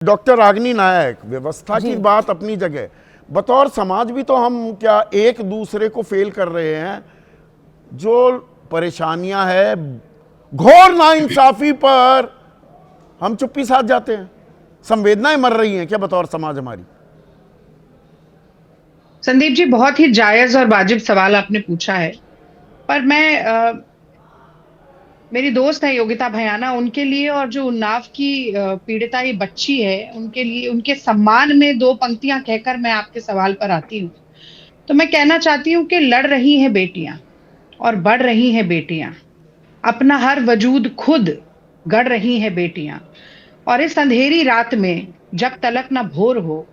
Doctor Ragini नायक, व्यवस्था की बात अपनी जगह, बतौर समाज भी तो हम क्या एक दूसरे को फेल कर रहे हैं। जो परेशानियां है, घोर नाइंसाफी पर हम चुप्पी साध जाते हैं। संवेदनाएं मर रही हैं क्या बतौर समाज हमारी? संदीप जी, बहुत ही जायज और वाजिब सवाल आपने पूछा है। पर मेरी दोस्त है योगिता भयाना, उनके लिए और जो उन्नाव की पीड़िता ये बच्ची है उनके लिए, उनके सम्मान में दो पंक्तियां कहकर मैं आपके सवाल पर आती हूँ। तो मैं कहना चाहती हूँ कि लड़ रही हैं बेटियां और बढ़ रही हैं बेटियां, अपना हर वजूद खुद गढ़ रही हैं बेटियां, और इस अंधेरी रात में जब तलक न भोर हो,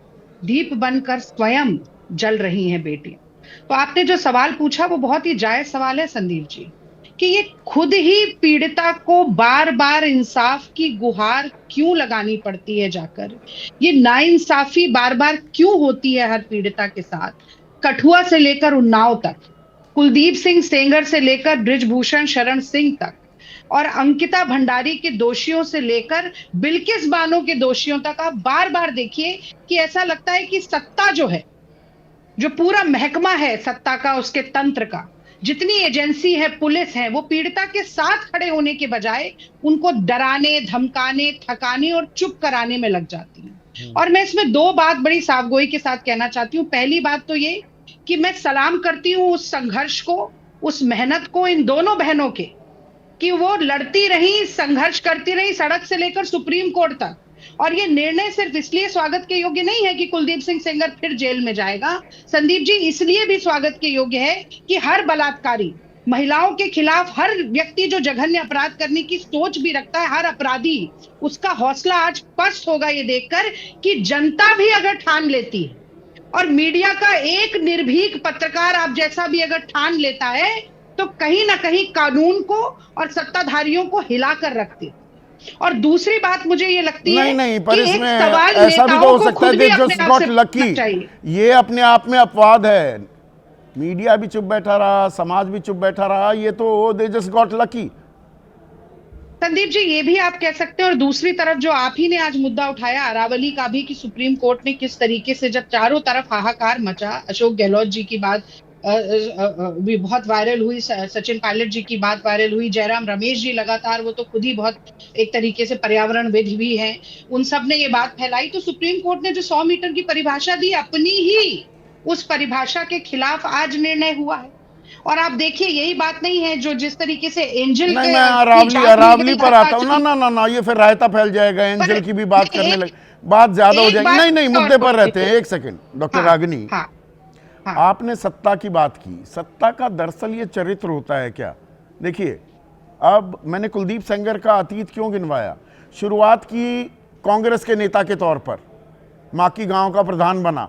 दीप बनकर स्वयं जल रही हैं बेटियां। तो आपने जो सवाल पूछा वो बहुत ही जायज सवाल है संदीप जी, कि ये खुद ही पीड़िता को बार बार इंसाफ की गुहार क्यों लगानी पड़ती है जाकर, ये नाइंसाफी बार बार क्यों होती है हर पीड़िता के साथ, कठुआ से लेकर उन्नाव तक, कुलदीप सिंह सेंगर से लेकर बृजभूषण शरण सिंह तक, और अंकिता भंडारी के दोषियों से लेकर बिल्किस बानो के दोषियों तक। आप बार बार देखिए कि ऐसा लगता है कि सत्ता जो है, जो पूरा महकमा है सत्ता का, उसके तंत्र का, जितनी एजेंसी है, पुलिस है, वो पीड़िता के साथ खड़े होने के बजाय उनको डराने, धमकाने, थकाने और चुप कराने में लग जाती है। और मैं इसमें दो बात बड़ी साफगोई के साथ कहना चाहती हूँ। पहली बात तो ये कि मैं सलाम करती हूँ उस संघर्ष को, उस मेहनत को, इन दोनों बहनों के, कि वो लड़ती रही, संघर्ष करती रही, सड़क से लेकर सुप्रीम कोर्ट तक। और ये निर्णय सिर्फ इसलिए स्वागत के योग्य नहीं है कि कुलदीप सिंह सेंगर फिर जेल में जाएगा। संदीप जी, इसलिए भी स्वागत के योग्य है कि हर बलात्कारी, महिलाओं के खिलाफ हर व्यक्ति जो जघन्य अपराध करने की सोच भी रखता है, हर अपराधी, उसका हौसला आज पस्त होगा ये देखकर कि जनता भी अगर ठान लेती है, और मीडिया का एक निर्भीक पत्रकार आप जैसा भी अगर ठान लेता है, तो कहीं ना कहीं कानून को और सत्ताधारियों को हिलाकर रखते। और दूसरी बात मुझे ये लगती नहीं है नहीं, पर कि एक इसमें सवाल ऐसा भी तो नेताओं हो को सकता है, खुद दे भी अपने जस्ट आप गॉट से लकी। पूछना चाहिए। ये अपने आप में अपवाद है। मीडिया भी चुप बैठा रहा, समाज भी चुप बैठा रहा, ये तो they just got lucky. Sandeep ji, ये भी आप कह सकते हैं। और दूसरी तरफ जो आप ही ने आज मुद्दा उठाया अरावली का भी, कि सुप्रीम कोर्ट ने किस तरीके से, जब चारों तरफ हाहाकार मचा, अशोक गहलोत जी की बात भी बहुत वायरल हुई, सचिन पायलट जी की बात वायरल हुई, जयराम रमेश जी लगातार, वो तो खुद ही बहुत एक तरीके से पर्यावरणविद भी हैं, उन सब ने ये बात फैलाई। तो सुप्रीम कोर्ट ने जो 100 मीटर की परिभाषा दी, अपनी ही उस परिभाषा के खिलाफ आज निर्णय हुआ है। और आप देखिए, यही बात नहीं है जो जिस तरीके से एंजल नहीं, मैं की अरावली झांक ली अरावली गई पर आता हूँ ना धक्का। ना ना ना, ये फिर रायता फैल जाएगा, पर एंजल की भी बात नहीं, करने लगे, बात ज्यादा हो एक जाएगी। बात नहीं नहीं, और मुद्दे पर रहते हैं। बोलिए। एक सेकंड डॉक्टर हाँ, रागिनी, हाँ, हाँ। आपने सत्ता की बात की। सत्ता का दरअसल ये चरित्र होता है क्या? देखिए, अब मैंने कुलदीप सेंगर का अतीत क्यों गिनवाया। शुरुआत की कांग्रेस के नेता के तौर पर, माकी गांव का प्रधान बना,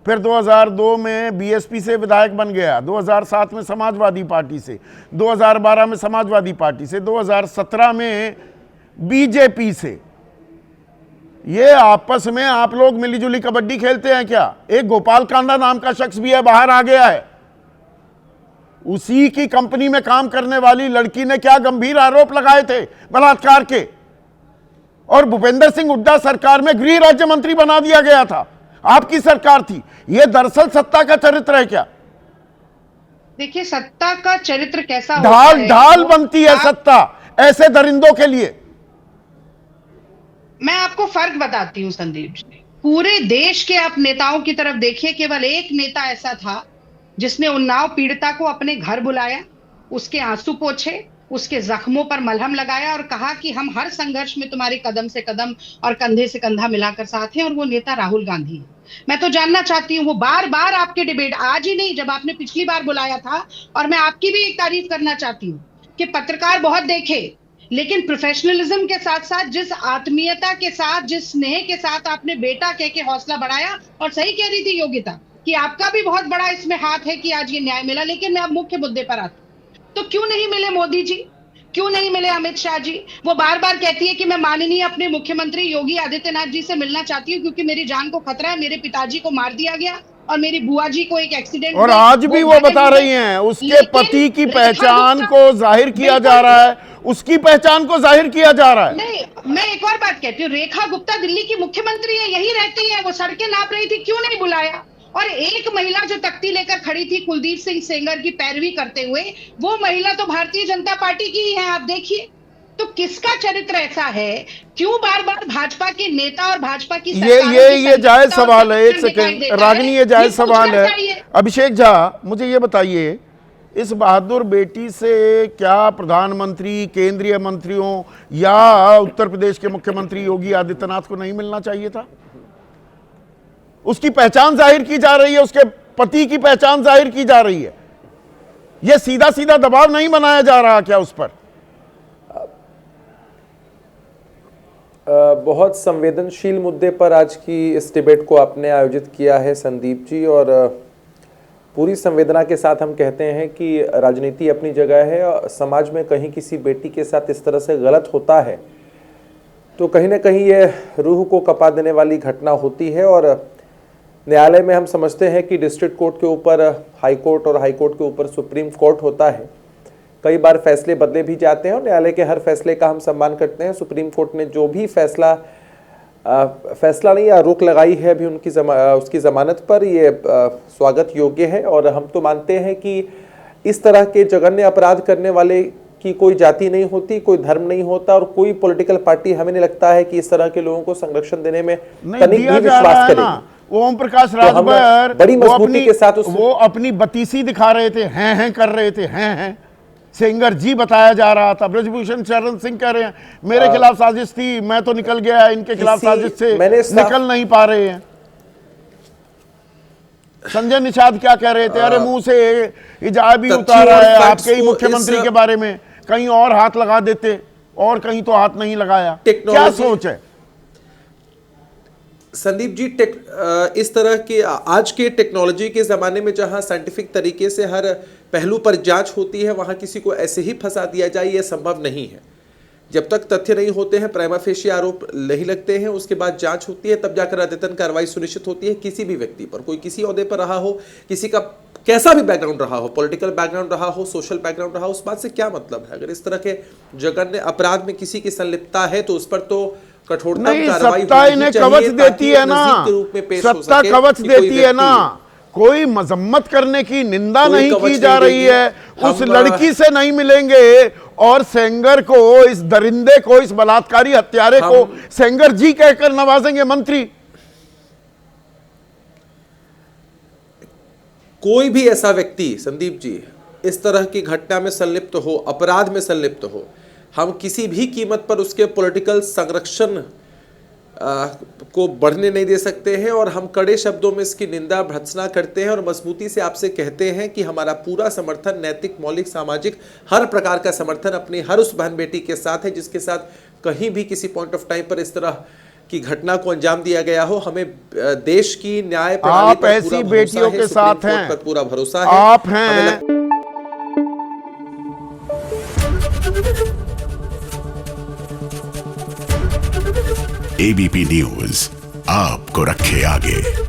फिर 2002 में बीएसपी से विधायक बन गया, 2007 में समाजवादी पार्टी से, 2012 में समाजवादी पार्टी से, 2017 में बीजेपी से। ये आपस में आप लोग मिलीजुली कबड्डी खेलते हैं क्या? एक गोपाल कांडा नाम का शख्स भी है, बाहर आ गया है। उसी की कंपनी में काम करने वाली लड़की ने क्या गंभीर आरोप लगाए थे बलात्कार के, और भूपेंद्र सिंह हुड्डा सरकार में गृह राज्य मंत्री बना दिया गया था, आपकी सरकार थी। यह दरअसल सत्ता का चरित्र है क्या? देखिए, सत्ता का चरित्र कैसा होता ढाल है, ढाल बनती है सत्ता ऐसे दरिंदों के लिए। मैं आपको फर्क बताती हूँ संदीप जी। पूरे देश के आप नेताओं की तरफ देखिए, केवल एक नेता ऐसा था जिसने उन्नाव पीड़िता को अपने घर बुलाया, उसके आंसू पोंछे, उसके जख्मों पर मलहम लगाया और कहा कि हम हर संघर्ष में तुम्हारे कदम से कदम और कंधे से कंधा मिलाकर साथ हैं, और वो नेता राहुल गांधी है। मैं तो जानना चाहती हूँ, वो बार बार आपके डिबेट, आज ही नहीं, जब आपने पिछली बार बुलाया था, और मैं आपकी भी एक तारीफ करना चाहती हूँ कि पत्रकार बहुत देखे, लेकिन प्रोफेशनलिज्म के साथ साथ जिस आत्मीयता के साथ, जिस स्नेह के साथ आपने बेटा कह के हौसला बढ़ाया, और सही कह रही थी योगिता कि आपका भी बहुत बड़ा इसमें हाथ है कि आज ये न्याय मिला। लेकिन मैं अब मुख्य मुद्दे पर आती हूँ, तो क्यों नहीं मिले मोदी जी, क्यों नहीं मिले अमित शाह जी? वो बार बार कहती है कि मैं माननीय अपने मुख्यमंत्री योगी आदित्यनाथ जी से मिलना चाहती हूँ क्योंकि मेरी जान को खतरा है, मेरे पिताजी को मार दिया गया और मेरी बुआ जी को एक एक्सीडेंट और आज भी वो बता रही हैं उसके पति की पहचान को जाहिर किया जा रहा है, उसकी पहचान को जाहिर किया जा रहा है। नहीं, मैं एक और बात कहती हूँ, रेखा गुप्ता दिल्ली की मुख्यमंत्री है, यही रहती है, वो सड़कें नाप रही थी, क्यों नहीं बुलाया? और एक महिला जो तख्ती लेकर खड़ी थी कुलदीप सिंह सेंगर की पैरवी करते हुए, वो महिला तो भारतीय जनता पार्टी की ही है, आप देखिए। तो किसका चरित्र ऐसा है? क्यों बार बार भाजपा के नेता और भाजपा की ये जायज सवाल है। एक सेकंड रागिनी, ये जायज सवाल है। अभिषेक झा, मुझे ये बताइए, इस बहादुर बेटी से क्या प्रधानमंत्री, केंद्रीय मंत्रियों या उत्तर प्रदेश के मुख्यमंत्री योगी आदित्यनाथ को नहीं मिलना चाहिए था? उसकी पहचान जाहिर की जा रही है, उसके पति की पहचान जाहिर की जा रही है। यह सीधा सीधा दबाव नहीं बनाया जा रहा क्या उस पर? बहुत संवेदनशील मुद्दे पर आज की इस डिबेट को आपने आयोजित किया है संदीप जी, और पूरी संवेदना के साथ हम कहते हैं कि राजनीति अपनी जगह है और समाज में कहीं किसी बेटी के साथ इस तरह से गलत होता है तो कहीं ना कहीं ये रूह को कपा देने वाली घटना होती है। और न्यायालय में हम समझते हैं कि डिस्ट्रिक्ट कोर्ट के ऊपर हाई कोर्ट और हाई कोर्ट के ऊपर सुप्रीम कोर्ट होता है। कई बार फैसले बदले भी जाते हैं और न्यायालय के हर फैसले का हम सम्मान करते हैं। सुप्रीम कोर्ट ने जो भी फैसला नहीं या रोक लगाई है अभी उसकी जमानत पर, ये स्वागत योग्य है। और हम तो मानते हैं कि इस तरह के जघन्य अपराध करने वाले की कोई जाति नहीं होती, कोई धर्म नहीं होता, और कोई पॉलिटिकल पार्टी हमें नहीं लगता है कि इस तरह के लोगों को संरक्षण देने में तनिक भी विश्वास करेगी। ओम प्रकाश राजभर बड़ी मजबूती के साथ वो अपनी बतीसी दिखा रहे थे, हैं कर रहे थे, हैं सेंगर जी बताया जा रहा था। ब्रजभूषण शरण सिंह कह रहे हैं मेरे खिलाफ साजिश थी, मैं तो निकल गया, इनके खिलाफ साजिश से निकल नहीं पा रहे हैं। संजय निषाद क्या कह रहे थे? अरे मुंह से हिजाब ही उतारा है आपके ही मुख्यमंत्री के बारे में, कहीं और हाथ लगा देते, और कहीं तो हाथ नहीं लगाया। क्या सोच है संदीप जी? इस तरह के आज के टेक्नोलॉजी के ज़माने में जहां साइंटिफिक तरीके से हर पहलू पर जांच होती है, वहां किसी को ऐसे ही फंसा दिया जाए, यह संभव नहीं है। जब तक तथ्य नहीं होते हैं, प्राइमा फेशिया आरोप नहीं लगते हैं, उसके बाद जांच होती है, तब जाकर अद्यतन कार्रवाई सुनिश्चित होती है। किसी भी व्यक्ति पर, कोई किसी ओहदे पर रहा हो, किसी का कैसा भी बैकग्राउंड रहा हो, पॉलिटिकल बैकग्राउंड रहा हो, सोशल बैकग्राउंड रहा हो, उस बात से क्या मतलब है? अगर इस तरह के जघन्य अपराध में किसी की संलिप्तता है तो उस पर तो कठोरतम कार्रवाई सत्ता इन्हें कवच देती है ना, सत्ता कवच देती है ना। कोई मजम्मत करने की निंदा नहीं की जा रही है। उस लड़की से नहीं मिलेंगे और सेंगर को, इस दरिंदे को, इस बलात्कारी हत्यारे को सेंगर जी कहकर नवाजेंगे मंत्री। कोई भी ऐसा व्यक्ति संदीप जी इस तरह की घटना में संलिप्त हो, अपराध में संलिप्त हो, हम किसी भी कीमत पर उसके पॉलिटिकल संरक्षण को बढ़ने नहीं दे सकते हैं। और हम कड़े शब्दों में इसकी निंदा भर्त्सना करते हैं और मजबूती से आपसे कहते हैं कि हमारा पूरा समर्थन, नैतिक, मौलिक, सामाजिक हर प्रकार का समर्थन अपनी हर उस बहन बेटी के साथ है जिसके साथ कहीं भी किसी पॉइंट ऑफ टाइम पर इस तरह की घटना को अंजाम दिया गया हो। हमें देश की न्याय प्रणाली आप ऐसी बेटियों के साथ हैं, पर पूरा भरोसा है। आप हैं। एबीपी न्यूज आपको रखे आगे।